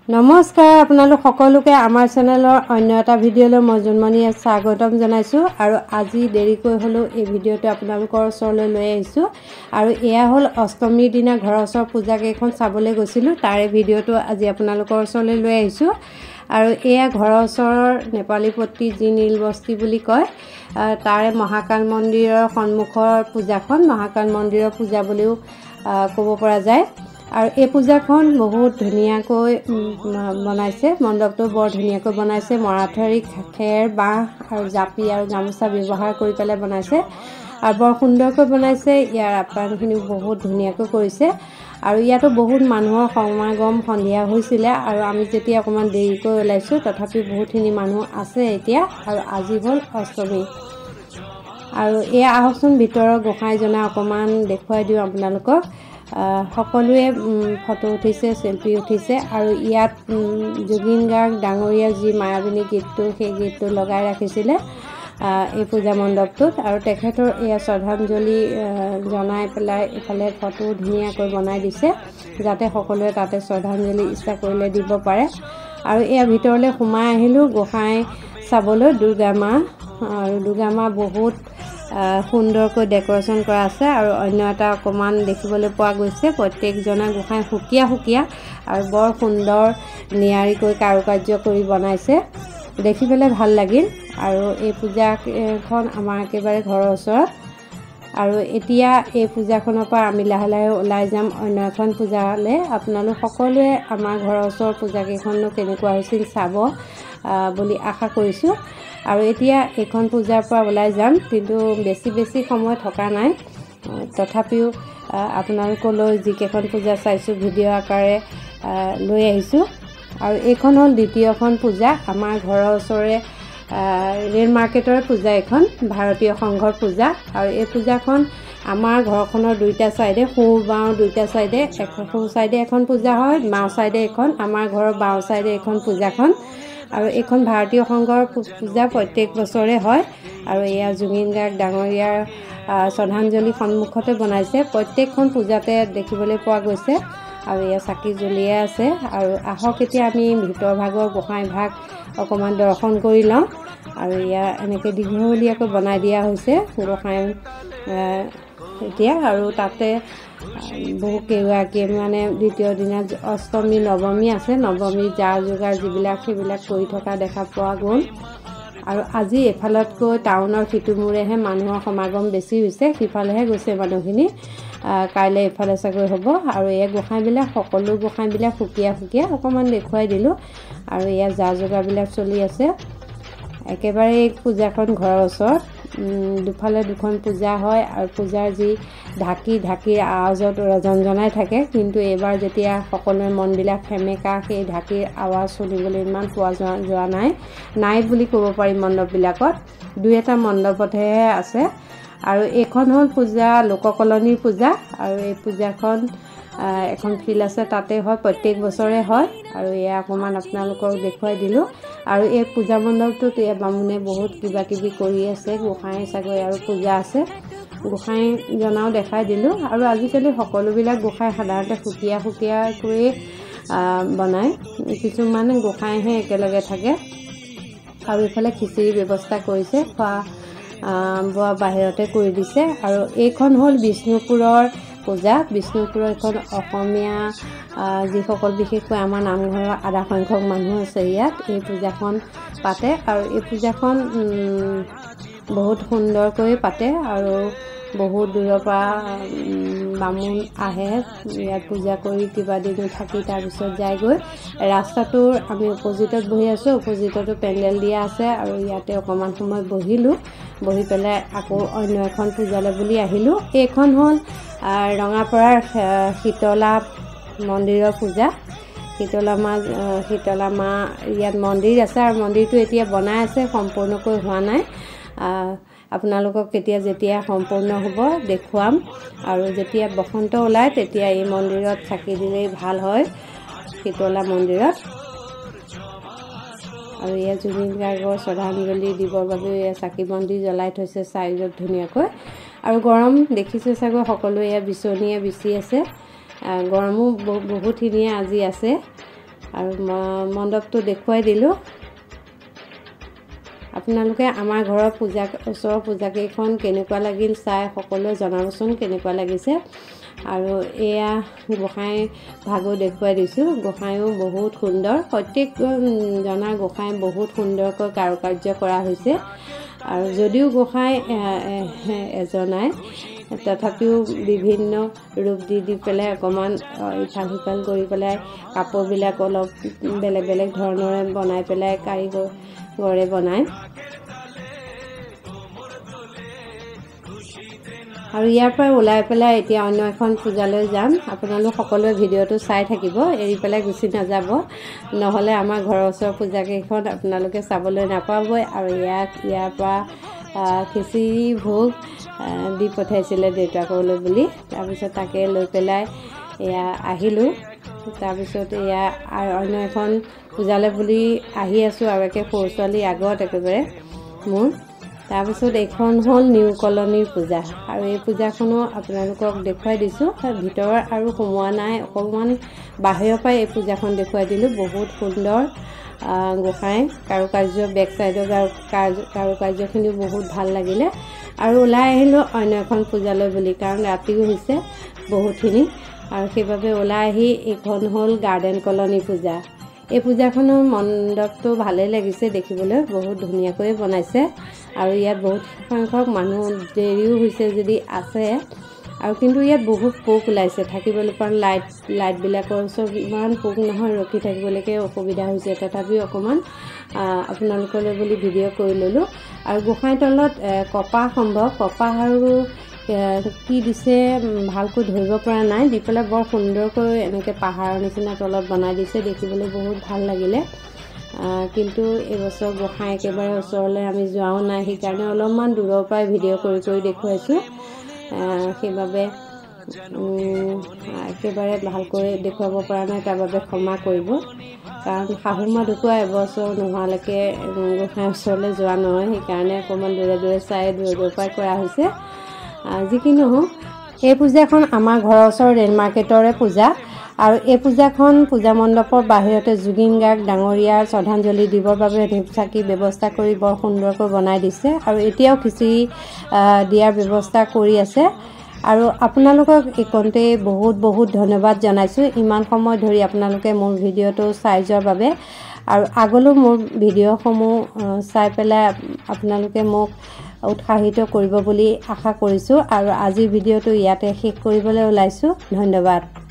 নমস্কাৰ আপোনালোক সকলোকে আমাৰ চেনেলৰ অন্য এটা ভিডিঅ'লৈ মই জন্মনিয়ে স্বাগতম জনাইছোঁ আৰু আজি দেৰিকৈ হ'লেও এই ভিডিঅ'টো আপোনালোকৰ ওচৰলৈ লৈ আহিছোঁ আৰু এয়া হ'ল অষ্টমীৰ দিনা ঘৰৰ ওচৰৰ পূজা কেইখন চাবলৈ গৈছিলোঁ তাৰে ভিডিঅ'টো আজি আপোনালোকৰ ওচৰলৈ লৈ আহিছোঁ আৰু এয়া ঘৰৰ ওচৰৰ নেপালী পট্টি যি নীলবস্তি বুলি কয় তাৰে মহাকাল মন্দিৰৰ সন্মুখৰ পূজাখন মহাকাল মন্দিৰৰ পূজা বুলিও ক'ব পৰা যায় আৰু এই পূজাখন বহুত ধুনীয়াকৈ বনাইছে মণ্ডপটো বৰ ধুনীয়াকৈ বনাইছে মৰাঠাৰী খেৰ বাঁহ আৰু জাপি আৰু গামোচা ব্যৱহাৰ কৰি পেলাই বনাইছে আৰু বৰ সুন্দৰকৈ বনাইছে ইয়াৰ আপ্যায়নখিনি বহুত ধুনীয়াকৈ কৰিছে আৰু ইয়াতো বহুত মানুহৰ সমাগম সন্ধিয়া হৈছিলে আৰু আমি যেতিয়া অকণমান দেৰিকৈ ওলাইছোঁ তথাপি বহুতখিনি মানুহ আছে এতিয়া আৰু আজি হ'ল অষ্টমী আৰু এয়া আহকচোন ভিতৰৰ গোসাঁইজনা অকণমান দেখুৱাই দিওঁ আপোনালোকক সকলোৱে ফটো উঠিছে সেলফি উঠিছে আৰু ইয়াত জুবিন গাৰ্গ ডাঙৰীয়া যি মায়াবিনী গীতটো সেই গীতটো লগাই ৰাখিছিলে এই পূজা মণ্ডপটোত আৰু তেখেতৰ এয়া শ্ৰদ্ধাঞ্জলি জনাই পেলাই ইফালে ফটো ধুনীয়াকৈ বনাই দিছে যাতে সকলোৱে তাতে শ্ৰদ্ধাঞ্জলি ইচ্ছা কৰিলে দিব পাৰে আৰু এয়া ভিতৰলৈ সোমাই আহিলোঁ গোসাঁই চাবলৈ দুৰ্গা মা আৰু দুৰ্গা মা বহুত সুন্দৰকৈ ডেকৰেশ্যন কৰা আছে আৰু অন্য এটা অকণমান দেখিবলৈ পোৱা গৈছে প্ৰত্যেকজনা গোসাঁই সুকীয়া আৰু বৰ সুন্দৰ নিয়াৰিকৈ কাৰুকাৰ্য কৰি বনাইছে দেখি পেলাই ভাল লাগিল আৰু এই পূজাখন আমাৰ একেবাৰে ঘৰৰ ওচৰত আৰু এতিয়া এই পূজাখনৰ পৰা আমি লাহে লাহে ওলাই যাম অন্য এখন পূজালৈ আপোনালোক সকলোৱে আমাৰ ঘৰৰ ওচৰৰ পূজাকেইখনো কেনেকুৱা হৈছিল চাব বুলি আশা কৰিছোঁ আৰু এতিয়া এইখন পূজাৰ পৰা ওলাই যাম কিন্তু বেছি সময় থকা নাই তথাপিও আপোনালোকলৈ যিকেইখন পূজা চাইছোঁ ভিডিঅ' আকাৰে লৈ আহিছোঁ আৰু এইখন হ'ল দ্বিতীয়খন পূজা আমাৰ ঘৰৰ ওচৰৰে ৰেল মাৰ্কেটৰ পূজা এখন ভাৰতীয় সংঘৰ পূজা আৰু এই পূজাখন আমাৰ ঘৰখনৰ দুইটা ছাইডে সোঁ বাওঁ দুইটা ছাইডে সোঁ ছাইডে এখন পূজা হয় বাওঁ ছাইডে এখন আমাৰ ঘৰৰ বাওঁ ছাইডে এখন পূজাখন আৰু এইখন ভাৰতীয় সংঘৰ পূজা প্ৰত্যেক বছৰে হয় আৰু এয়া জুবিন গাৰ্গ ডাঙৰীয়াৰ শ্ৰদ্ধাঞ্জলি সন্মুখতে বনাইছে প্ৰত্যেকখন পূজাতে দেখিবলৈ পোৱা গৈছে আৰু এয়া চাকি জ্বলিয়ে আছে আৰু আহক এতিয়া আমি ভিতৰ ভাগৰ গোসাঁই ভাগ অকণমান দৰ্শন কৰি লওঁ আৰু এয়া এনেকৈ দীঘলীয়াকৈ বনাই দিয়া হৈছে গোসাঁই এতিয়া আৰু তাতে বহু কেইগৰাকীয়ে মানে দ্বিতীয় দিনা অষ্টমী নৱমী আছে নৱমী যা যোগাৰ যিবিলাক সেইবিলাক কৰি থকা দেখা পোৱা গ'ল আৰু আজি এফালতকৈ টাউনৰ সিটোমূৰেহে মানুহৰ সমাগম বেছি হৈছে সিফালেহে গৈছে মানুহখিনি কাইলৈ এইফালে চাগৈ হ'ব আৰু এই গোসাঁইবিলাক সকলো গোসাঁইবিলাক সুকীয়া অকণমান দেখুৱাই দিলোঁ আৰু ইয়াৰ যা যোগাৰবিলাক চলি আছে একেবাৰে এই পূজাখন ঘৰৰ ওচৰত দুফালে দুখন পূজা হয় আৰু পূজাৰ যি ঢাকিৰ আৱাজত ৰজনজনাই থাকে কিন্তু এইবাৰ যেতিয়া সকলোৰে মনবিলাক সেমেকা সেই ঢাকিৰ আৱাজ শুনিবলৈ ইমান পোৱা যোৱা নাই বুলি ক'ব পাৰি মণ্ডপবিলাকত দুই এটা মণ্ডপতহে আছে আৰু এইখন হ'ল পূজা লোককলনীৰ পূজা আৰু এই পূজাখন এখন ফিল্ড আছে তাতে হয় প্ৰত্যেক বছৰে হয় আৰু এয়া অকণমান আপোনালোকক দেখুৱাই দিলোঁ আৰু এই পূজা মণ্ডপটোত এয়া বামুণে বহুত কিবাকিবি কৰি আছে গোসাঁই চাগৈ আৰু পূজা আছে গোসাঁইজনাও দেখাই দিলোঁ আৰু আজিকালি সকলোবিলাক গোসাঁই সাধাৰণতে সুকীয়াকৈ বনায় কিছুমান গোসাঁইহে একেলগে থাকে আৰু ইফালে খিচিৰি ব্যৱস্থা কৰিছে খোৱা বোৱা বাহিৰতে কৰি দিছে আৰু এইখন হ'ল বিষ্ণুপুৰৰ পূজা বিষ্ণুপুৰৰ এখন অসমীয়া যিসকল বিশেষকৈ আমাৰ নামঘৰৰ আধা সংখ্যক মানুহ আছে ইয়াত এই পূজাখন পাতে আৰু এই পূজাখন বহুত সুন্দৰকৈ পাতে আৰু বহুত দূৰৰ পৰা বামুণ আহে ইয়াত পূজা কৰি কেইবাদিনো থাকি তাৰপিছত যায়গৈ ৰাস্তাটোৰ আমি অপজিটত বহি আছোঁ অপজিটতো পেণ্ডেল দিয়া আছে আৰু ইয়াতে অকণমান সময় বহি পেলাই আকৌ অন্য এখন পূজালৈ বুলি আহিলোঁ এইখন হ'ল ৰঙাপাৰাৰ শীতলা মন্দিৰৰ পূজা শীতলা মা ইয়াত মন্দিৰ আছে আৰু মন্দিৰটো এতিয়া বনাই আছে সম্পূৰ্ণকৈ হোৱা নাই আপোনালোকক যেতিয়া সম্পূৰ্ণ হ'ব দেখুৱাম আৰু যেতিয়া বসন্ত ওলায় তেতিয়া এই মন্দিৰত চাকি দিলেই ভাল হয় শীতলা মন্দিৰত আৰু এয়া জুবিন গাৰ্গৰ শ্ৰদ্ধাঞ্জলি দিবৰ বাবে এয়া চাকি বন্তি জ্বলাই থৈছে চাইজত ধুনীয়াকৈ আৰু গৰম দেখিছে চাগৈ সকলোৱে এয়া বিচনীয়ে বিচি আছে গৰমো বহুতখিনিয়ে আজি আছে আৰু মণ্ডপটো দেখুৱাই দিলোঁ। আপোনালোকে আমাৰ ঘৰৰ ওচৰৰ পূজাকেইখন কেনেকুৱা লাগিল চাই সকলোৱে জনাবচোন কেনেকুৱা লাগিছে। আৰু এয়া গোসাঁই ভাগো দেখুৱাই দিছোঁ। গোসাঁইও বহুত সুন্দৰ, প্ৰত্যেকজনা গোসাঁই বহুত সুন্দৰকৈ কাৰুকাৰ্য কৰা হৈছে। আৰু যদিও গোসাঁই এজনাই তথাপিও বিভিন্ন ৰূপ দি পেলাই অকণমান ইফাল সিফাল কৰি পেলাই কাপোৰবিলাক অলপ বেলেগ বেলেগ ধৰণৰে বনাই পেলাই কাৰিকৰে বনায়। আৰু ইয়াৰ পৰা ওলাই পেলাই এতিয়া অন্য এখন পূজালৈ যাম। আপোনালোক সকলোৱে ভিডিঅ'টো চাই থাকিব, এৰি পেলাই গুচি নাযাব, নহ'লে আমাৰ ঘৰৰ ওচৰৰ পূজাকেইখন আপোনালোকে চাবলৈ নাপাবই। আৰু ইয়াৰ পৰা খিচিৰি ভোগ দি পঠাইছিলে দেউতাকলৈ বুলি, তাৰপিছত তাকে লৈ পেলাই এয়া আহিলোঁ। তাৰপিছত এয়া অন্য এখন পূজালৈ বুলি আহি আছোঁ, আৰু একে সৰু ছোৱালী আগত একেবাৰে মোৰ। তাৰপিছত এইখন হ'ল নিউ কলনীৰ পূজা, আৰু এই পূজাখনো আপোনালোকক দেখুৱাই দিছোঁ। ভিতৰৰ আৰু সোমোৱা নাই, অকণমান বাহিৰৰ পৰাই এই পূজাখন দেখুৱাই দিলোঁ। বহুত সুন্দৰ গোসাঁই কাৰুকাৰ্য, বেক চাইডৰ কাৰুকাৰ্যখিনিও বহুত ভাল লাগিলে। আৰু ওলাই আহিলোঁ অন্য এখন পূজালৈ বুলি, কাৰণ ৰাতিও হৈছে বহুতখিনি, আৰু সেইবাবে ওলাই আহি এইখন হ'ল গাৰ্ডেন কলনী পূজা। এই পূজাখনৰ মণ্ডপটো ভালেই লাগিছে দেখিবলৈ, বহুত ধুনীয়াকৈ বনাইছে। আৰু ইয়াত বহুত সংখ্যক মানুহ দেৰিও হৈছে যদি আছে, আৰু কিন্তু ইয়াত বহুত পোক ওলাইছে, থাকিবলৈ পৰা লাইটবিলাকৰ ওচৰত ইমান পোক নহয়, ৰখি থাকিবলৈকে অসুবিধা হৈছে। তথাপিও অকণমান আপোনালোকলৈ বুলি ভিডিঅ' কৰি ল'লোঁ। আৰু গোসাঁই তলত কপাহ সম্ভৱ, কপাহ আৰু কি দিছে ভালকৈ ধৰিব পৰা নাই, দি পেলাই বৰ সুন্দৰকৈ এনেকৈ পাহাৰৰ নিচিনা তলত বনাই দিছে, দেখিবলৈ বহুত ভাল লাগিলে। কিন্তু এইবছৰ গোসাঁই একেবাৰে ওচৰলৈ আমি যোৱাও নাই, সেইকাৰণে অলপমান দূৰৰ পৰাই ভিডিঅ' কৰি দেখুৱাইছোঁ। সেইবাবে একেবাৰে ভালকৈ দেখুৱাব পৰা নাই, তাৰ বাবে ক্ষমা কৰিব। কাৰণ শাহুমা ঢুকুৱা এবছৰ নোহোৱালৈকে গোসাঁই ওচৰলৈ যোৱা নহয়, সেইকাৰণে অকণমান দূৰে দূৰে চাই দূৰৰ পৰাই কৰা হৈছে। যি কি নহওক, এই পূজাখন আমাৰ ঘৰৰ ওচৰৰ ৰেল মাৰ্কেটৰে পূজা। আৰু এই পূজা মণ্ডপৰ বাহিৰতে জুবিন গাৰ্গ ডাঙৰীয়াৰ শ্ৰদ্ধাঞ্জলি দিবৰ বাবে ধূপ চাকি ব্যৱস্থা কৰি বৰ সুন্দৰকৈ বনাই দিছে। আৰু এতিয়াও খিচিৰি দিয়াৰ ব্যৱস্থা কৰি আছে। আৰু আপোনালোকক এইকণতে বহুত ধন্যবাদ জনাইছোঁ, ইমান সময় ধৰি আপোনালোকে মোৰ ভিডিঅ'টো চাই যোৱাৰ বাবে। আৰু আগলৈও মোৰ ভিডিঅ'সমূহ চাই পেলাই আপোনালোকে মোক উৎসাহিত কৰিব বুলি আশা কৰিছোঁ। আৰু আজিৰ ভিডিঅ'টো ইয়াতে শেষ কৰিবলৈ ওলাইছোঁ। ধন্যবাদ।